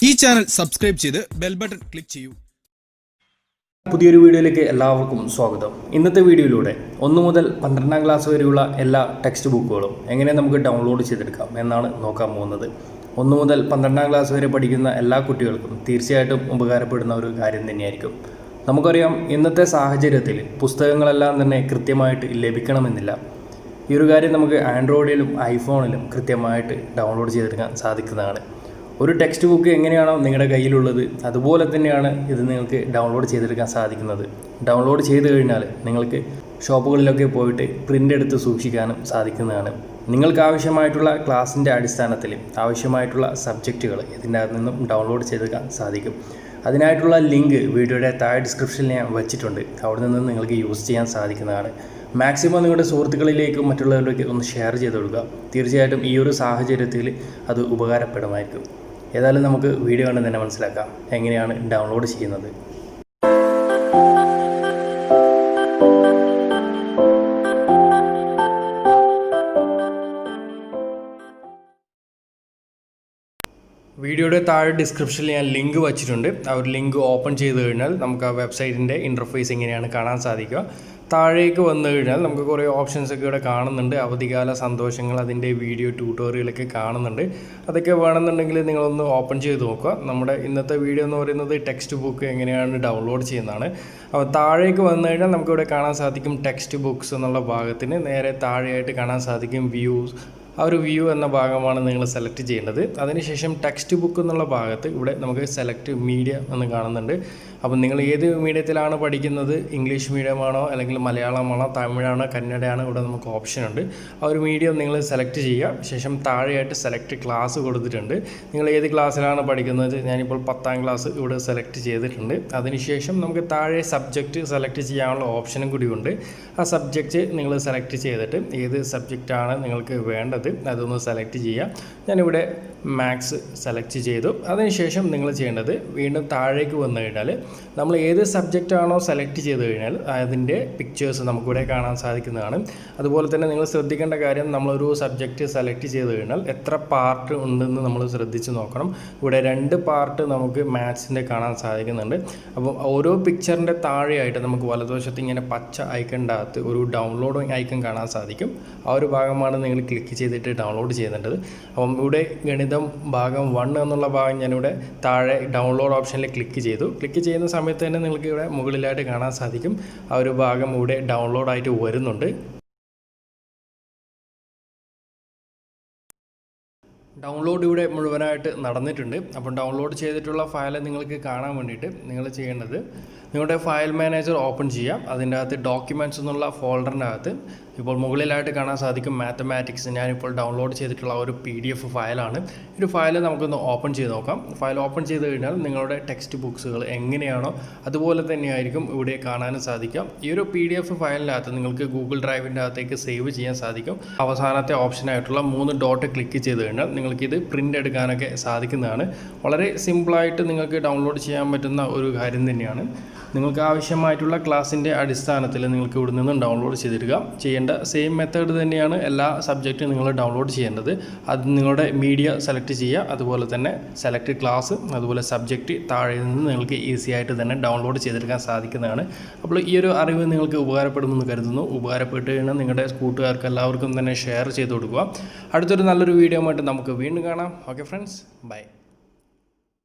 ഈ channel subscribe ചെയ്ത് bell button click ചെയ്യൂ. പുതിയൊരു വീഡിയോയിലേക്ക് എല്ലാവർക്കും സ്വാഗതം. ഇന്നത്തെ വീഡിയോയിലൂടെ 1 മുതൽ 12ാം ക്ലാസ് വരെയുള്ള എല്ലാ ടെക്സ്റ്റ് ബുക്കുകളും എങ്ങനെ നമുക്ക് ഡൗൺലോഡ് ചെയ്തെടുക്കാം എന്നാണ് നോക്കാൻ പോകുന്നത്. 1 മുതൽ 12ാം ക്ലാസ് വരെ പഠിക്കുന്ന എല്ലാ കുട്ടികൾക്കും തീർച്ചയായിട്ടും ഉപകാരപ്പെടുന്ന ഒരു കാര്യം തന്നെയായിരിക്കും. നമുക്കറിയാം, ഇന്നത്തെ സാഹചര്യത്തിൽ പുസ്തകങ്ങളെല്ലാം തന്നെ കൃത്യമായിട്ട് ലഭിക്കണമെന്നില്ല. ഈ ഒരു കാര്യം നമുക്ക് ആൻഡ്രോയിഡിലും ഐഫോണിലും കൃത്യമായിട്ട് ഡൗൺലോഡ് ചെയ്തെടുക്കാൻ സാധിക്കുന്നതാണ്. ഒരു ടെക്സ്റ്റ് ബുക്ക് എങ്ങനെയാണോ നിങ്ങളുടെ കയ്യിലുള്ളത് അതുപോലെ തന്നെയാണ് ഇത് നിങ്ങൾക്ക് ഡൗൺലോഡ് ചെയ്തെടുക്കാൻ സാധിക്കുന്നത്. ഡൗൺലോഡ് ചെയ്ത് കഴിഞ്ഞാൽ നിങ്ങൾക്ക് ഷോപ്പുകളിലൊക്കെ പോയിട്ട് പ്രിൻ്റ് എടുത്ത് സൂക്ഷിക്കാനും സാധിക്കുന്നതാണ്. നിങ്ങൾക്ക് ആവശ്യമായിട്ടുള്ള ക്ലാസ്സിൻ്റെ അടിസ്ഥാനത്തിൽ ആവശ്യമായിട്ടുള്ള സബ്ജക്റ്റുകൾ ഇതിൻ്റെ അകത്ത് നിന്നും ഡൗൺലോഡ് ചെയ്തെടുക്കാൻ സാധിക്കും. അതിനായിട്ടുള്ള ലിങ്ക് വീഡിയോയുടെ താഴെ ഡിസ്ക്രിപ്ഷനിൽ ഞാൻ വെച്ചിട്ടുണ്ട്. അവിടെ നിന്ന് നിങ്ങൾക്ക് യൂസ് ചെയ്യാൻ സാധിക്കുന്നതാണ്. മാക്സിമം നിങ്ങളുടെ സുഹൃത്തുക്കളിലേക്കും മറ്റുള്ളവരിലേക്ക് ഒന്ന് ഷെയർ ചെയ്ത് കൊടുക്കുക. തീർച്ചയായിട്ടും ഈ ഒരു സാഹചര്യത്തിൽ അത് ഉപകാരപ്പെടുമായിരിക്കും. ഏതായാലും നമുക്ക് വീഡിയോ കണ്ട് തന്നെ മനസ്സിലാക്കാം എങ്ങനെയാണ് ഡൗൺലോഡ് ചെയ്യുന്നത്. വീഡിയോയുടെ താഴെ ഡിസ്ക്രിപ്ഷനിൽ ഞാൻ ലിങ്ക് വച്ചിട്ടുണ്ട്. ആ ഒരു ലിങ്ക് ഓപ്പൺ ചെയ്ത് കഴിഞ്ഞാൽ നമുക്ക് ആ വെബ്സൈറ്റിൻ്റെ ഇൻ്റർഫേസ് എങ്ങനെയാണ് കാണാൻ സാധിക്കുക. താഴേക്ക് വന്നു കഴിഞ്ഞാൽ നമുക്ക് കുറേ ഓപ്ഷൻസൊക്കെ ഇവിടെ കാണുന്നുണ്ട്. അവധിക്കാല സന്തോഷങ്ങൾ, അതിൻ്റെ വീഡിയോ ട്യൂട്ടോറിയലൊക്കെ കാണുന്നുണ്ട്. അതൊക്കെ വേണമെന്നുണ്ടെങ്കിൽ നിങ്ങളൊന്ന് ഓപ്പൺ ചെയ്ത് നോക്കുക. നമ്മുടെ ഇന്നത്തെ വീഡിയോ എന്ന് പറയുന്നത് ടെക്സ്റ്റ് ബുക്ക് എങ്ങനെയാണ് ഡൗൺലോഡ് ചെയ്യുന്നതാണ്. അപ്പോൾ താഴേക്ക് വന്നു കഴിഞ്ഞാൽ നമുക്കിവിടെ കാണാൻ സാധിക്കും ടെക്സ്റ്റ് ബുക്സ് എന്നുള്ള ഭാഗത്തിന് നേരെ താഴെയായിട്ട് കാണാൻ സാധിക്കും വ്യൂസ്. ആ ഒരു വ്യൂ എന്ന ഭാഗമാണ് നിങ്ങൾ സെലക്ട് ചെയ്യേണ്ടത്. അതിനുശേഷം ടെക്സ്റ്റ് ബുക്ക് എന്നുള്ള ഭാഗത്ത് ഇവിടെ നമുക്ക് സെലക്ട് മീഡിയ എന്ന് കാണുന്നുണ്ട്. അപ്പം നിങ്ങൾ ഏത് മീഡിയത്തിലാണ് പഠിക്കുന്നത്, ഇംഗ്ലീഷ് മീഡിയമാണോ അല്ലെങ്കിൽ മലയാളമാണോ തമിഴാണോ കന്നഡയാണോ, ഇവിടെ നമുക്ക് ഓപ്ഷൻ ഉണ്ട്. ആ ഒരു മീഡിയം നിങ്ങൾ സെലക്ട് ചെയ്യുക. ശേഷം താഴെയായിട്ട് സെലക്ട് ക്ലാസ് കൊടുത്തിട്ടുണ്ട്. നിങ്ങൾ ഏത് ക്ലാസ്സിലാണ് പഠിക്കുന്നത്, ഞാനിപ്പോൾ 10ാം ക്ലാസ് ഇവിടെ സെലക്ട് ചെയ്തിട്ടുണ്ട്. അതിനുശേഷം നമുക്ക് താഴെ സബ്ജക്റ്റ് സെലക്ട് ചെയ്യാനുള്ള ഓപ്ഷനും കൂടി ഉണ്ട്. ആ സബ്ജക്റ്റ് നിങ്ങൾ സെലക്ട് ചെയ്തിട്ട് ഏത് സബ്ജക്റ്റാണ് നിങ്ങൾക്ക് വേണ്ടത് അതൊന്ന് സെലക്ട് ചെയ്യുക. ഞാനിവിടെ മാത്സ് സെലക്ട് ചെയ്തു. അതിനുശേഷം നിങ്ങൾ ചെയ്യേണ്ടത് വീണ്ടും താഴേക്ക് വന്നു കഴിഞ്ഞാൽ നമ്മൾ ഏത് സബ്ജക്റ്റാണോ സെലക്ട് ചെയ്ത് കഴിഞ്ഞാൽ അതിൻ്റെ പിക്ചേഴ്സ് നമുക്കിവിടെ കാണാൻ സാധിക്കുന്നതാണ്. അതുപോലെ തന്നെ നിങ്ങൾ ശ്രദ്ധിക്കേണ്ട കാര്യം, നമ്മളൊരു സബ്ജക്റ്റ് സെലക്ട് ചെയ്ത് കഴിഞ്ഞാൽ എത്ര പാർട്ട് ഉണ്ടെന്ന് നമ്മൾ ശ്രദ്ധിച്ച് നോക്കണം. ഇവിടെ 2 പാർട്ട് നമുക്ക് മാത്സിൻ്റെ കാണാൻ സാധിക്കുന്നുണ്ട്. അപ്പം ഓരോ പിക്ചറിൻ്റെ താഴെയായിട്ട് നമുക്ക് വലതുവശത്ത് ഇങ്ങനെ പച്ച ഐക്കണിൻ്റെ അകത്ത് ഒരു ഡൗൺലോഡ് ഐക്കൺ കാണാൻ സാധിക്കും. ആ ഒരു ഭാഗമാണ് നിങ്ങൾ ക്ലിക്ക് ചെയ്തിട്ട് ഡൗൺലോഡ് ചെയ്യേണ്ടത്. അപ്പം ഇവിടെ ഗണിതം ഭാഗം 1 എന്നുള്ള ഭാഗം ഞാനിവിടെ താഴെ ഡൗൺലോഡ് ഓപ്ഷനിൽ ക്ലിക്ക് ചെയ്തു. ക്ലിക്ക് ചെയ്യുന്ന സമയത്ത് തന്നെ നിങ്ങൾക്ക് ഇവിടെ മുകളിലായിട്ട് കാണാൻ സാധിക്കും ആ ഒരു ഭാഗം ഇവിടെ ഡൗൺലോഡായിട്ട് വരുന്നുണ്ട്. ഡൗൺലോഡ് ഇവിടെ മുഴുവനായിട്ട് നടന്നിട്ടുണ്ട്. അപ്പം ഡൗൺലോഡ് ചെയ്തിട്ടുള്ള ഫയൽ നിങ്ങൾക്ക് കാണാൻ വേണ്ടിയിട്ട് നിങ്ങൾ ചെയ്യേണ്ടത്, നിങ്ങളുടെ ഫയൽ മാനേജർ ഓപ്പൺ ചെയ്യാം. അതിൻ്റെ അകത്ത് ഡോക്യുമെൻറ്റ്സ് എന്നുള്ള ഫോൾഡറിൻ്റെ അകത്ത് ഇപ്പോൾ മുകളിലായിട്ട് കാണാൻ സാധിക്കും മാത്തമാറ്റിക്സ്. ഞാനിപ്പോൾ ഡൗൺലോഡ് ചെയ്തിട്ടുള്ള ഒരു PDF ഫയലാണ്. ഈ ഒരു ഫയൽ നമുക്കൊന്ന് ഓപ്പൺ ചെയ്ത് നോക്കാം. ഫയൽ ഓപ്പൺ ചെയ്ത് കഴിഞ്ഞാൽ നിങ്ങളുടെ ടെക്സ്റ്റ് ബുക്സുകൾ എങ്ങനെയാണോ അതുപോലെ തന്നെയായിരിക്കും ഇവിടെ കാണാനും സാധിക്കാം. ഈ ഒരു PDF ഫയലിനകത്ത് നിങ്ങൾക്ക് ഗൂഗിൾ ഡ്രൈവിൻ്റെ അകത്തേക്ക് സേവ് ചെയ്യാൻ സാധിക്കും. അവസാനത്തെ ഓപ്ഷനായിട്ടുള്ള 3 ഡോട്ട് ക്ലിക്ക് ചെയ്ത് കഴിഞ്ഞാൽ നിങ്ങൾക്കിത് പ്രിൻ്റ് എടുക്കാനൊക്കെ സാധിക്കുന്നതാണ്. വളരെ സിമ്പിളായിട്ട് നിങ്ങൾക്ക് ഡൗൺലോഡ് ചെയ്യാൻ പറ്റുന്ന ഒരു കാര്യം തന്നെയാണ്. നിങ്ങൾക്ക് ആവശ്യമായിട്ടുള്ള ക്ലാസ്സിൻ്റെ അടിസ്ഥാനത്തിൽ നിങ്ങൾക്ക് ഇവിടെ നിന്ന് ഡൗൺലോഡ് ചെയ്തെടുക്കാം. ചെയ്യേണ്ട സെയിം മെത്തേഡ് തന്നെയാണ് എല്ലാ സബ്ജക്റ്റും നിങ്ങൾ ഡൗൺലോഡ് ചെയ്യേണ്ടത്. അത് നിങ്ങളുടെ മീഡിയ സെലക്ട് ചെയ്യുക, അതുപോലെ തന്നെ സെലക്ട് ക്ലാസ്, അതുപോലെ സബ്ജക്റ്റ് താഴെ നിന്ന് നിങ്ങൾക്ക് ഈസി ആയിട്ട് തന്നെ ഡൗൺലോഡ് ചെയ്തെടുക്കാൻ സാധിക്കുന്നതാണ്. അപ്പോൾ ഈ ഒരു അറിവ് നിങ്ങൾക്ക് ഉപകാരപ്പെടുമെന്ന് കരുതുന്നു. ഉപകാരപ്പെട്ട് കഴിഞ്ഞാൽ നിങ്ങളുടെ കൂട്ടുകാർക്ക് എല്ലാവർക്കും തന്നെ ഷെയർ ചെയ്ത് കൊടുക്കുക. അടുത്തൊരു നല്ലൊരു വീഡിയോ ആയിട്ട് നമുക്ക് വീണ്ടും കാണാം. Okay friends, by.